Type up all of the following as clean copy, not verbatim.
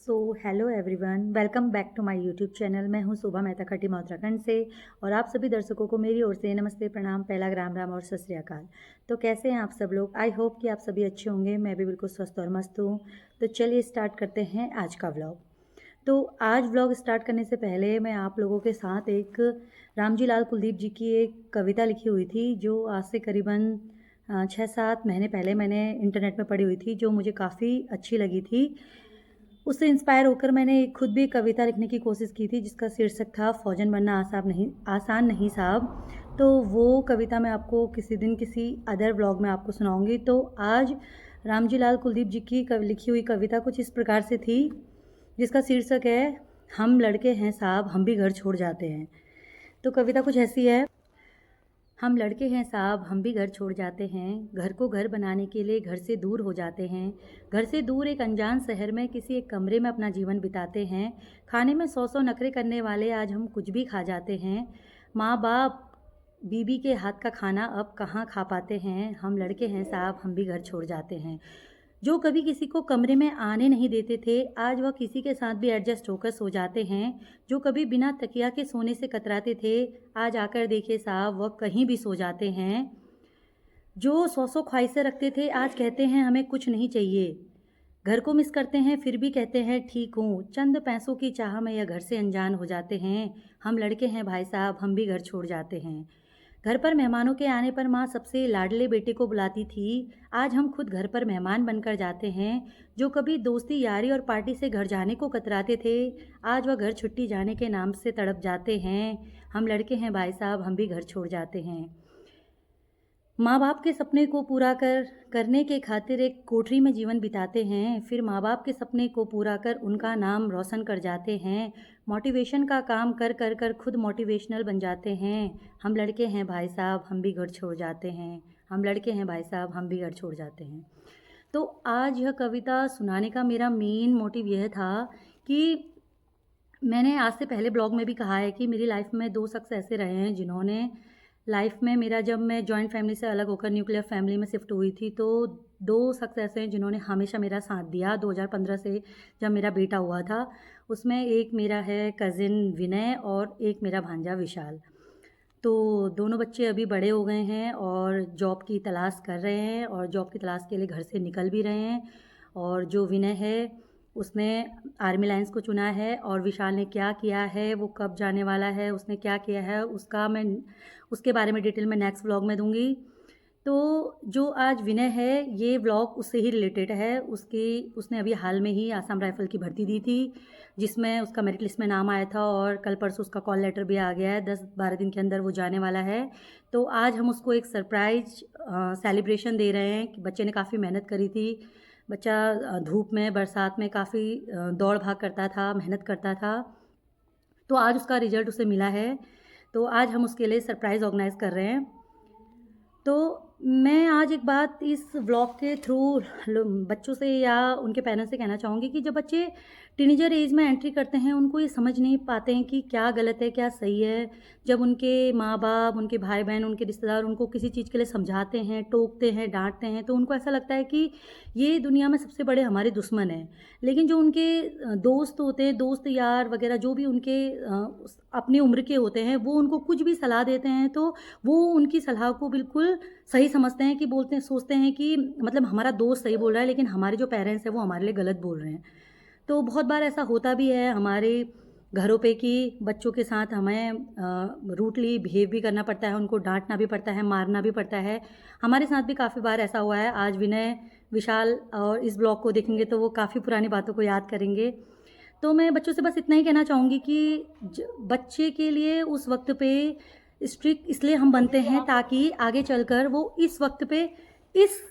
Hello everyone, welcome back to my YouTube channel. मैं हूं शोभा मेहता खटीमा उत्तराखंड से और आप सभी दर्शकों को मेरी ओर से नमस्ते, प्रणाम, पहला राम राम और सत श्री अकाल। तो कैसे हैं आप सब लोग? आई होप कि आप सभी अच्छे होंगे। मैं भी बिल्कुल स्वस्थ और मस्त हूँ। तो चलिए स्टार्ट करते हैं आज का व्लॉग। तो आज व्लॉग स्टार्ट करने से पहले मैं आप लोगों के साथ एक रामजी लाल कुलदीप जी की एक कविता लिखी हुई थी, जो आज से करीबन 6-7 महीने पहले मैंने इंटरनेट में पढ़ी हुई थी, जो मुझे काफ़ी अच्छी लगी थी। उससे इंस्पायर होकर मैंने खुद भी कविता लिखने की कोशिश की थी, जिसका शीर्षक था फौजन बनना आसान नहीं साहब। तो वो कविता मैं आपको किसी दिन किसी अदर व्लॉग में आपको सुनाऊंगी। तो आज रामजी लाल कुलदीप जी की लिखी हुई कविता कुछ इस प्रकार से थी, जिसका शीर्षक है हम लड़के हैं साहब हम भी घर छोड़ जाते हैं। तो कविता कुछ ऐसी है। हम लड़के हैं साहब हम भी घर छोड़ जाते हैं, घर को घर बनाने के लिए घर से दूर हो जाते हैं। घर से दूर एक अनजान शहर में किसी एक कमरे में अपना जीवन बिताते हैं। खाने में 100 नखरे करने वाले आज हम कुछ भी खा जाते हैं। माँ बाप बीबी के हाथ का खाना अब कहाँ खा पाते हैं। हम लड़के हैं साहब हम भी घर छोड़ जाते हैं। जो कभी किसी को कमरे में आने नहीं देते थे, आज वह किसी के साथ भी एडजस्ट होकर सो जाते हैं। जो कभी बिना तकिया के सोने से कतराते थे, आज आकर देखे साहब वह कहीं भी सो जाते हैं। जो 100 ख्वाहिशें रखते थे, आज कहते हैं हमें कुछ नहीं चाहिए। घर को मिस करते हैं फिर भी कहते हैं ठीक हूँ। चंद पैसों की चाह में यह घर से अनजान हो जाते हैं। हम लड़के हैं भाई साहब हम भी घर छोड़ जाते हैं। घर पर मेहमानों के आने पर माँ सबसे लाडले बेटे को बुलाती थी, आज हम खुद घर पर मेहमान बनकर जाते हैं। जो कभी दोस्ती यारी और पार्टी से घर जाने को कतराते थे, आज वह घर छुट्टी जाने के नाम से तड़प जाते हैं। हम लड़के हैं भाई साहब हम भी घर छोड़ जाते हैं। माँ बाप के सपने को पूरा करने के खातिर एक कोठरी में जीवन बिताते हैं, फिर माँ बाप के सपने को पूरा कर उनका नाम रोशन कर जाते हैं। मोटिवेशन का काम कर कर कर खुद मोटिवेशनल बन जाते हैं। हम लड़के हैं भाई साहब हम भी घर छोड़ जाते हैं। हम लड़के हैं भाई साहब हम भी घर छोड़ जाते हैं। तो आज यह कविता सुनाने का मेरा मेन मोटिव यह था कि मैंने आज से पहले ब्लॉग में भी कहा है कि मेरी लाइफ में 2 शख्स ऐसे रहे हैं, जिन्होंने लाइफ में मेरा जब मैं जॉइंट फैमिली से अलग होकर न्यूक्लियर फैमिली में शिफ्ट हुई थी, तो 2 शख्स ऐसे हैं जिन्होंने हमेशा मेरा साथ दिया। 2015 से जब मेरा बेटा हुआ था, उसमें एक मेरा है कज़िन विनय और एक मेरा भांजा विशाल। तो दोनों बच्चे अभी बड़े हो गए हैं और जॉब की तलाश कर रहे हैं और जॉब की तलाश के लिए घर से निकल भी रहे हैं। और जो विनय है उसने आर्मी लाइंस को चुना है, और विशाल ने क्या किया है, वो कब जाने वाला है, उसने क्या किया है, उसके बारे में डिटेल में नेक्स्ट व्लॉग में दूंगी। तो जो आज विनय है, ये व्लॉग उससे ही रिलेटेड है। उसने अभी हाल में ही आसाम राइफल की भर्ती दी थी, जिसमें उसका मेरिट लिस्ट में नाम आया था और कल परसों उसका कॉल लेटर भी आ गया है। 10-12 दिन के अंदर वो जाने वाला है। तो आज हम उसको एक सरप्राइज सेलिब्रेशन दे रहे हैं कि बच्चे ने काफ़ी मेहनत करी थी। बच्चा धूप में बरसात में काफ़ी दौड़ भाग करता था, मेहनत करता था। तो आज उसका रिजल्ट उसे मिला है। तो आज हम उसके लिए सरप्राइज़ ऑर्गेनाइज़ कर रहे हैं। तो मैं आज एक बात इस व्लॉग के थ्रू बच्चों से या उनके पेरेंट्स से कहना चाहूँगी कि जब बच्चे टीनेजर एज में एंट्री करते हैं, उनको ये समझ नहीं पाते हैं कि क्या गलत है क्या सही है। जब उनके माँ बाप, उनके भाई बहन, उनके रिश्तेदार उनको किसी चीज़ के लिए समझाते हैं, टोकते हैं, डांटते हैं, तो उनको ऐसा लगता है कि ये दुनिया में सबसे बड़े हमारे दुश्मन हैं। लेकिन जो उनके दोस्त होते हैं, दोस्त यार वगैरह, जो भी उनके अपनी उम्र के होते हैं, वो उनको कुछ भी सलाह देते हैं तो वो उनकी सलाह को बिल्कुल सही समझते हैं, कि सोचते हैं कि मतलब हमारा दोस्त सही बोल रहा है, लेकिन हमारे जो पेरेंट्स हैं वो हमारे लिए गलत बोल रहे हैं। तो बहुत बार ऐसा होता भी है हमारे घरों पे कि बच्चों के साथ हमें रूटली बिहेव भी करना पड़ता है, उनको डांटना भी पड़ता है, मारना भी पड़ता है। हमारे साथ भी काफ़ी बार ऐसा हुआ है। आज विनय, विशाल और इस ब्लॉग को देखेंगे तो वो काफ़ी पुरानी बातों को याद करेंगे। तो मैं बच्चों से बस इतना ही कहना चाहूँगी कि बच्चे के लिए उस वक्त पे स्ट्रिक्ट इसलिए हम बनते हैं ताकि आगे चलकर वो इस वक्त पे इस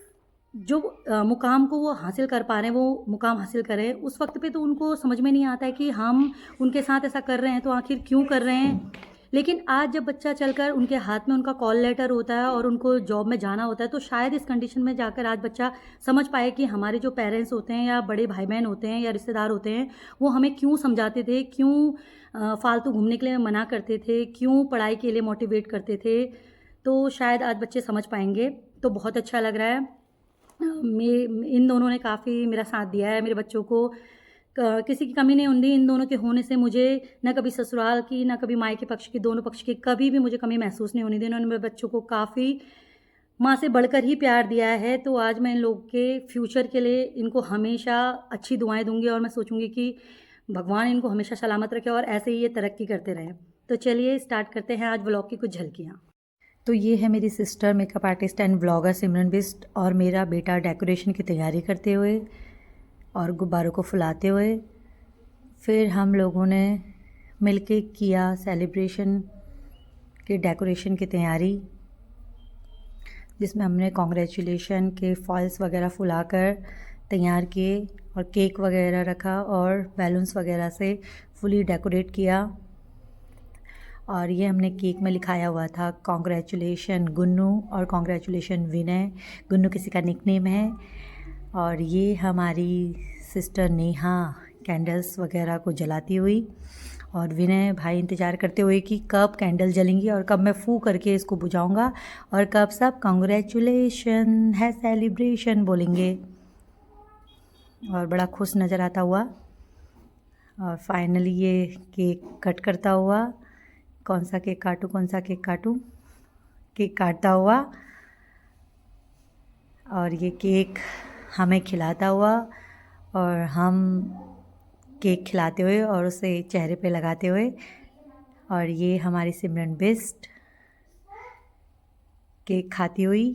जो मुकाम को वो हासिल कर पा रहे हैं, वो मुकाम हासिल करें। उस वक्त पे तो उनको समझ में नहीं आता है कि हम उनके साथ ऐसा कर रहे हैं तो आखिर क्यों कर रहे हैं। लेकिन आज जब बच्चा चलकर उनके हाथ में उनका कॉल लेटर होता है और उनको जॉब में जाना होता है, तो शायद इस कंडीशन में जाकर आज बच्चा समझ पाए कि हमारे जो पेरेंट्स होते हैं या बड़े भाई बहन होते हैं या रिश्तेदार होते हैं, वो हमें क्यों समझाते थे, क्यों फालतू घूमने के लिए मना करते थे, क्यों पढ़ाई के लिए मोटिवेट करते थे। तो शायद आज बच्चे समझ पाएंगे। तो बहुत अच्छा लग रहा है। इन दोनों ने काफ़ी मेरा साथ दिया है मेरे बच्चों को। किसी की कमी नहीं होती। इन दोनों के होने से मुझे ना कभी ससुराल की, ना कभी मायके पक्ष की, दोनों पक्ष की कभी भी मुझे कमी महसूस नहीं होने दी। इन्होंने मेरे बच्चों को काफ़ी माँ से बढ़कर ही प्यार दिया है। तो आज मैं इन लोगों के फ्यूचर के लिए इनको हमेशा अच्छी दुआएँ दूँगी और मैं सोचूँगी कि भगवान इनको हमेशा सलामत रखे और ऐसे ही ये तरक्की करते रहें। तो चलिए स्टार्ट करते हैं आज व्लॉग की कुछ झलकियाँ। तो ये है मेरी sister makeup artist and vlogger Simran Bisht और मेरा बेटा डेकोरेशन की तैयारी करते हुए और गुब्बारों को फुलाते हुए। फिर हम लोगों ने मिलके किया सेलिब्रेशन के डेकोरेशन की तैयारी, जिसमें हमने कॉन्ग्रेचुलेशन के फॉल्स वगैरह फुलाकर तैयार किए और केक वगैरह रखा और बैलून्स वगैरह से फुली डेकोरेट किया। और ये हमने केक में लिखाया हुआ था कॉन्ग्रेचुलेशन गुन्नू और कॉन्ग्रेचुलेशन विनय। गुन्नू किसी का निकनेम है। और ये हमारी सिस्टर नेहा कैंडल्स वगैरह को जलाती हुई और विनय भाई इंतज़ार करते हुए कि कब कैंडल जलेंगी और कब मैं फू करके इसको बुझाऊंगा और कब सब कॉन्ग्रेचुलेशन है सेलिब्रेशन बोलेंगे। और बड़ा खुश नज़र आता हुआ। और फाइनली ये केक कट करता हुआ, कौन सा केक काटूं, कौन सा केक काटूं, केक काटता हुआ और ये केक हमें खिलाता हुआ और हम केक खिलाते हुए और उसे चेहरे पे लगाते हुए। और ये हमारी सिमरन बिस्ट केक खाती हुई।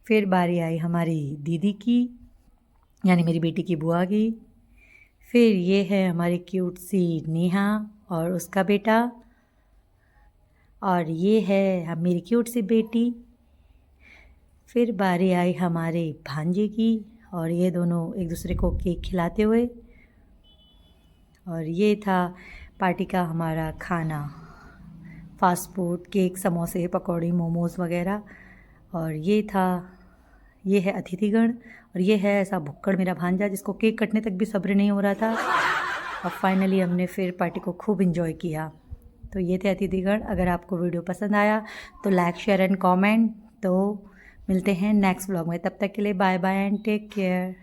फिर बारी आई हमारी दीदी की, यानी मेरी बेटी की बुआ की। फिर ये है हमारी क्यूट सी नेहा और उसका बेटा। और ये है मेरी क्यूट सी बेटी। फिर बारी आई हमारे भांजे की और ये दोनों एक दूसरे को केक खिलाते हुए। और ये था पार्टी का हमारा खाना, फास्ट फूड, केक, समोसे, पकौड़ी, मोमोज़ वगैरह। और ये है अतिथिगण और ये है ऐसा भुक्कड़ मेरा भांजा जिसको केक कटने तक भी सब्र नहीं हो रहा था। और फाइनली हमने फिर पार्टी को खूब इन्जॉय किया। तो ये थे अतिथिगण। अगर आपको वीडियो पसंद आया तो लाइक, शेयर एंड कमेंट। तो मिलते हैं नेक्स्ट व्लॉग में, तब तक के लिए bye bye and take care.